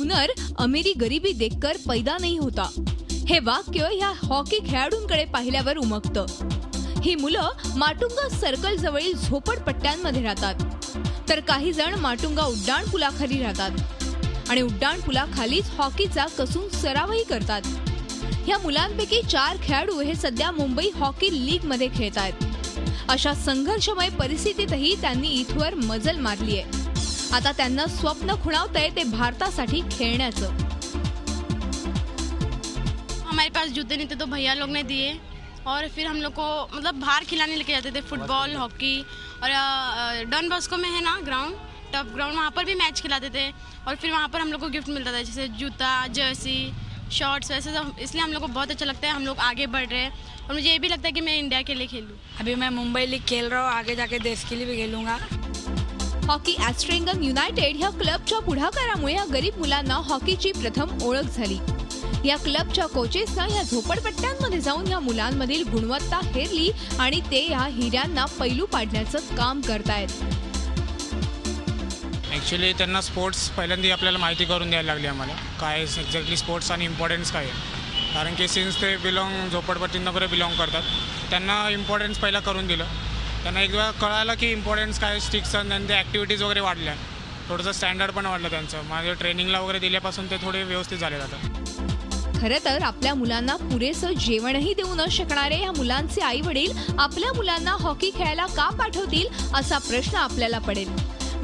हुनर Amery गरीबी देखकर पैदा नहीं होता, हे वाक्य ह्या हॉकी खेळाडूंकडे पाहिल्यावर उमगतं. ही मुलं माटुंगा सर्कल जवळील झोपडपट्ट्यांमध्ये राहतात, तर काही जण माटुंगा उड्डाण पुलाखाली राहतात आणि उड्डाण पुलाखालीच हॉकीचा कसून सरावही करतात. ह्या मुलांपैकी 4 खेळाडू हे सध्या मुंबई हॉकी लीग मध्ये खेळतायत. अशा संघर्षमय परिस्थितीतही त्यांनी इथवर मजल मारली आहे. आता त्यांना स्वप्न खुणावतंय ते भारतासाठी खेळण्याचं. हमारे पास जूते नहीं थे तो भैया लोग ने दिए और फिर हम लोग को मतलब बाहर खिलाने लेके जाते थे, फुटबॉल, हॉकी. और डॉन बॉस्को में है ना ग्राउंड, टफ ग्राउंड, वहाँ पर भी मैच खिलाते थे और फिर वहाँ पर हम लोग को गिफ्ट मिलता था, जैसे जूता, जर्सी, शॉर्ट्स, वैसे सब. इसलिए हम लोग को बहुत अच्छा लगता है, हम लोग आगे बढ़ रहे हैं और मुझे ये भी लगता है कि मैं इंडिया के लिए खेलूँ. अभी मैं मुंबई लीग खेल रहा हूँ, आगे जाके देश के लिए भी खेलूंगा. हॉकी ॲस्ट्रेंगन युनायटेड ह्या क्लबच्या पुढाकारामुळे या गरीब मुलांना हॉकीची प्रथम ओळख झाली. या क्लबच्या कोचेसनं या झोपडपट्ट्यांमध्ये जाऊन या मुलांमधील गुणवत्ता हेरली आणि ते या हिऱ्यांना पैलू पाडण्याचं काम करतायत. ॲक्च्युली त्यांना स्पोर्ट्स पहिल्यांदा आपल्याला माहिती करून द्यायला लागली आम्हाला, काय एक्झॅक्टली स्पोर्ट्स आणि इम्पॉर्टन्स काय आहे. कारण की सिन्स ते झोपडपट्टींना वगैरे बिलॉंग करतात, त्यांना इम्पॉर्टन्स पहिला करून दिलं. त्यांना एकदा कळालं की इम्पॉर्टन्स काय, स्टिक्स आणि ते ॲक्टिव्हिटीज वगैरे वाढल्या, थोडंसं स्टँडर्ड पण वाढलं त्यांचं. माझ्या ट्रेनिंगला वगैरे दिल्यापासून ते थोडे व्यवस्थित झाले जातात. खरं तर आपल्या मुलांना पुरेसं जेवणही देऊ न शकणारे या मुलांचे आई वडील आपल्या मुलांना हॉकी खेळायला का पाठवतील असा प्रश्न आपल्याला पडेल.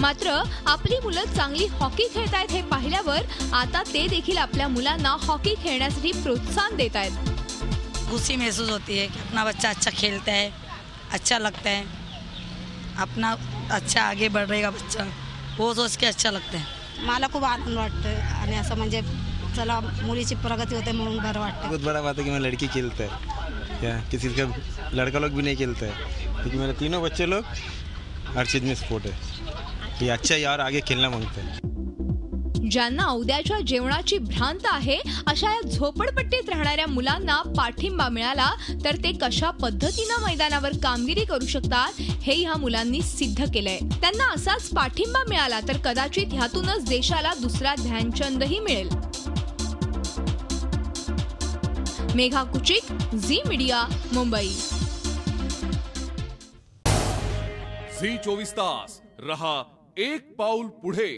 मात्र आपली मुलं चांगली हॉकी खेळतायत हे पाहिल्यावर आता ते देखील आपल्या मुलांना हॉकी खेळण्यासाठी प्रोत्साहन देत आहेत. खुशी महसूस होती है कि अपना बच्चा अच्छा खेलता है, अच्छा लगता है, अपना अच्छा आगे बढ़ रहेगा बच्चा, वो सोच के अच्छा लगता है. मला खूप आनंद वाटतं आणि असं म्हणजे चला मुलीची प्रगती होते म्हणून बरं वाटतं. बहुत बड़ा बात है कि मैं लड़की खेलता है, क्या किसी का लड़का लोग भी नहीं खेलता है, लेकिन मेरे तीनों बच्चे लोग हर चीज़ में स्पोर्ट है. ये अच्छा यार आगे खेलना मांगते हैं. ज्यांना उद्याच्या जेवणाची भ्रांत आहे अशा या झोपडपट्टीत राहणाऱ्या मुलांना पाठिंबा मिळाला तर ते कशा पद्धतीनं मैदानावर कामगिरी करू शकतात हे ह्या मुलांनी सिद्ध केलंय. त्यांना असाच पाठिंबा मिळाला तर कदाचित ह्यातूनच देशाला दुसरा ध्यानचंदही मिळेल. मेघा कुचिक, झी मीडिया, मुंबई. झी 24 तास रहा एक पाऊल पुढे.